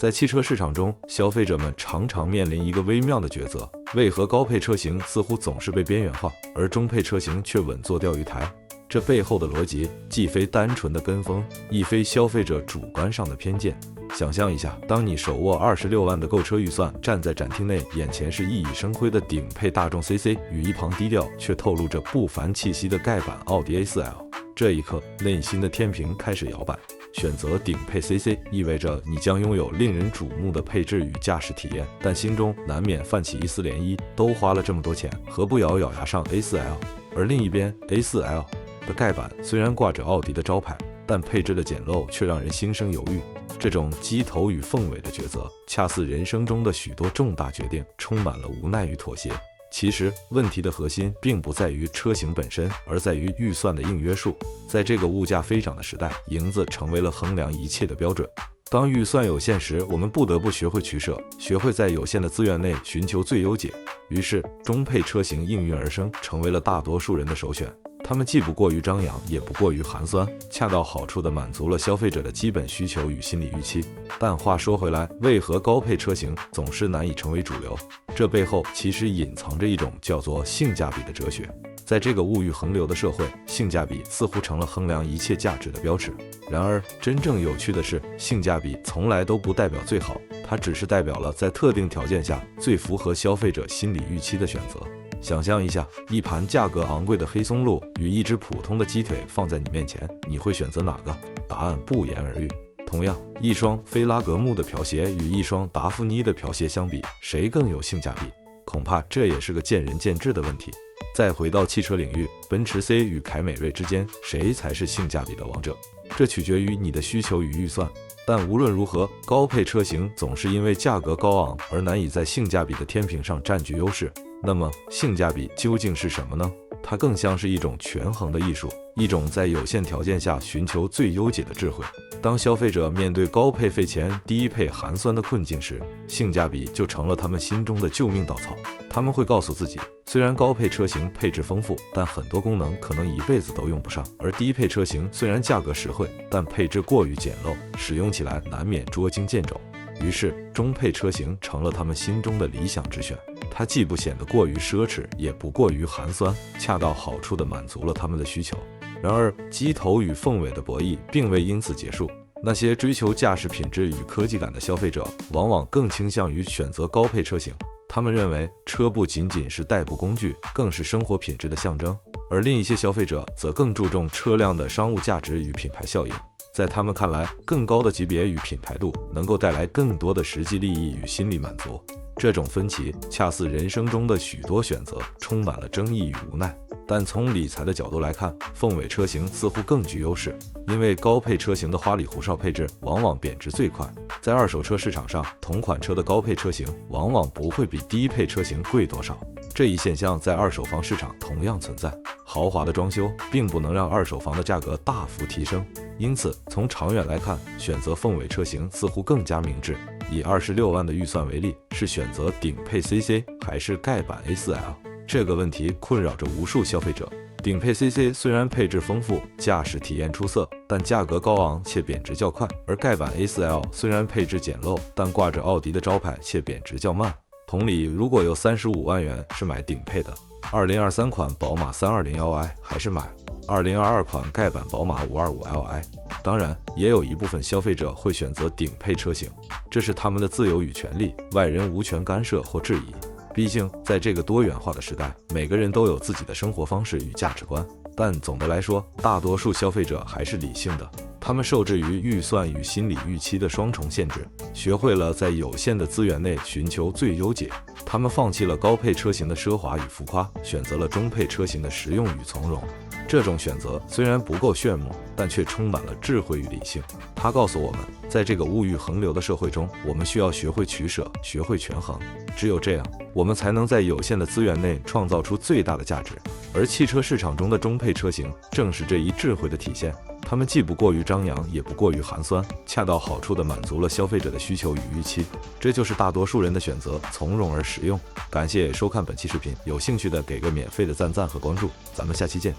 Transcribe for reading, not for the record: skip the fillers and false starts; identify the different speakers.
Speaker 1: 在汽车市场中，消费者们常常面临一个微妙的抉择：为何高配车型似乎总是被边缘化，而中配车型却稳坐钓鱼台？这背后的逻辑既非单纯的跟风，亦非消费者主观上的偏见。想象一下，当你手握26万的购车预算，站在展厅内，眼前是熠熠生辉的顶配大众 CC 与一旁低调却透露着不凡气息的盖板奥迪 A4L， 这一刻，内心的天平开始摇摆。选择顶配 CC 意味着你将拥有令人瞩目的配置与驾驶体验，但心中难免泛起一丝涟漪，都花了这么多钱，何不咬咬牙上 A4L？ 而另一边 A4L 的盖板虽然挂着奥迪的招牌，但配置的简陋却让人心生犹豫。这种鸡头与凤尾的抉择，恰似人生中的许多重大决定，充满了无奈与妥协。其实问题的核心并不在于车型本身，而在于预算的硬约束。在这个物价飞涨的时代，银子成为了衡量一切的标准。当预算有限时，我们不得不学会取舍，学会在有限的资源内寻求最优解。于是，中配车型应运而生，成为了大多数人的首选。它们既不过于张扬，也不过于寒酸，恰到好处地满足了消费者的基本需求与心理预期。但话说回来，为何高配车型总是难以成为主流？这背后其实隐藏着一种叫做性价比的哲学。在这个物欲横流的社会，性价比似乎成了衡量一切价值的标尺。然而，真正有趣的是，性价比从来都不代表最好，它只是代表了在特定条件下最符合消费者心理预期的选择。想象一下，一盘价格昂贵的黑松露与一只普通的鸡腿放在你面前，你会选择哪个？答案不言而喻。同样，一双菲拉格慕的瓢鞋与一双达芙妮的瓢鞋相比，谁更有性价比？恐怕这也是个见仁见智的问题。再回到汽车领域，奔驰 C 与凯美瑞之间，谁才是性价比的王者？这取决于你的需求与预算。但无论如何，高配车型总是因为价格高昂而难以在性价比的天平上占据优势。那么，性价比究竟是什么呢？它更像是一种权衡的艺术，一种在有限条件下寻求最优解的智慧。当消费者面对高配费钱、低配寒酸的困境时，性价比就成了他们心中的救命稻草。他们会告诉自己，虽然高配车型配置丰富，但很多功能可能一辈子都用不上；而低配车型虽然价格实惠，但配置过于简陋，使用起来难免捉襟见肘。于是，中配车型成了他们心中的理想之选。它既不显得过于奢侈，也不过于寒酸，恰到好处地满足了他们的需求。然而，鸡头与凤尾的博弈并未因此结束。那些追求驾驶品质与科技感的消费者，往往更倾向于选择高配车型。他们认为，车不仅仅是代步工具，更是生活品质的象征。而另一些消费者则更注重车辆的商务价值与品牌效应。在他们看来，更高的级别与品牌度能够带来更多的实际利益与心理满足。这种分歧恰似人生中的许多选择，充满了争议与无奈。但从理财的角度来看，凤尾车型似乎更具优势，因为高配车型的花里胡哨配置往往贬值最快。在二手车市场上，同款车的高配车型往往不会比低配车型贵多少。这一现象在二手房市场同样存在。豪华的装修并不能让二手房的价格大幅提升，因此从长远来看，选择凤尾车型似乎更加明智。以26万的预算为例，是选择顶配 CC 还是盖板 A4L？ 这个问题困扰着无数消费者。顶配 CC 虽然配置丰富，驾驶体验出色，但价格高昂且贬值较快；而盖板 A4L 虽然配置简陋，但挂着奥迪的招牌且贬值较慢。同理，如果有35万元是买顶配的，2023款宝马 320Li 还是买2022款盖板宝马 525Li？ 当然，也有一部分消费者会选择顶配车型，这是他们的自由与权利，外人无权干涉或质疑。毕竟，在这个多元化的时代，每个人都有自己的生活方式与价值观。但总的来说，大多数消费者还是理性的，他们受制于预算与心理预期的双重限制，学会了在有限的资源内寻求最优解。他们放弃了高配车型的奢华与浮夸，选择了中配车型的实用与从容。这种选择虽然不够炫目，但却充满了智慧与理性。它告诉我们，在这个物欲横流的社会中，我们需要学会取舍，学会权衡。只有这样，我们才能在有限的资源内创造出最大的价值。而汽车市场中的中配车型正是这一智慧的体现。它们既不过于张扬，也不过于寒酸，恰到好处地满足了消费者的需求与预期。这就是大多数人的选择，从容而实用。感谢收看本期视频，有兴趣的给个免费的赞和关注，咱们下期见。